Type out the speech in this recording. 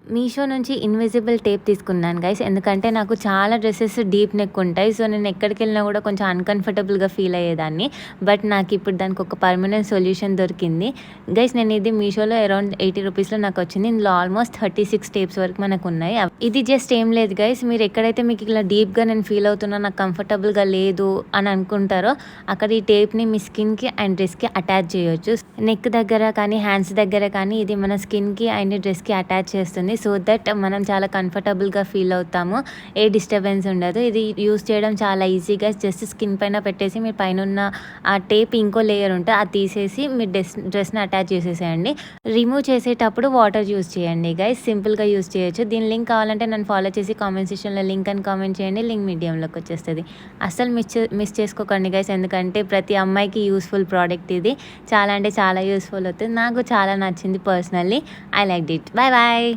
మీషో నుంచి invisible tape తీసుకున్నాను guys. ఎందుకంటే నాకు చాలా డ్రెసెస్ డీప్ నెక్ ఉంటాయి. సో, నేను ఎక్కడికెళ్ళినా కూడా కొంచెం అన్‌కంఫర్టబుల్‌గా ఫీల్ అయ్యేదాన్ని. బట్ నాకిప్పుడు దానికి ఒక పర్మనెంట్ సొల్యూషన్ దొరికింది. గైస్ నేను ఇది మీషోలో అరౌండ్ ₹80లో నాకొచ్చింది. ఇందులో ఆల్మోస్ట్ 36 టేప్స్ వరకు మనకున్నాయి. ఇది జస్ట్ ఏం లేదు గైస్, మీరు ఎక్కడైతే మీకు ఇలా డీప్‌గా నేను ఫీల్ అవుతున్నా, నాకు కంఫర్టబుల్‌గా లేదు అని అనుకుంటారో అక్కడ ఈ టేప్‌ని మీ స్కిన్‌కి అండ్ డ్రెస్‌కి అటాచ్ చేయొచ్చు. నెక్ దగ్గర కానీ, హ్యాండ్స్ దగ్గర కానీ ఇది మన స్కిన్‌కి అండ్ డ్రెస్‌కి అటాచ్ చేస్తుంది. సో దట్ మనం చాలా కంఫర్టబుల్గా ఫీల్ అవుతాము. ఏ డిస్టర్బెన్స్ ఉండదు. ఇది యూస్ చేయడం చాలా ఈజీగా, జస్ట్ స్కిన్ పైన పెట్టేసి మీ పైన ఉన్న ఆ టేప్ ఇంకో లేయర్ ఉంటే అది తీసేసి మీ డ్రెస్ని అటాచ్ చేసేసేయండి. రిమూవ్ చేసేటప్పుడు వాటర్ యూస్ చేయండి గైస్. సింపుల్గా యూస్ చేయొచ్చు. దీని లింక్ కావాలంటే నన్ను ఫాలో చేసి కామెంట్ సెక్షన్లో లింక్ అని కామెంట్ చేయండి. లింక్ మీడియంలోకి వచ్చేస్తుంది. అస్సలు మిస్ చేసుకోకండి గైస్, ఎందుకంటే ప్రతి అమ్మాయికి యూస్ఫుల్ ప్రోడక్ట్ ఇది. చాలా అంటే చాలా యూస్ఫుల్ అవుతుంది. నాకు చాలా నచ్చింది personally. I like it. Bye bye.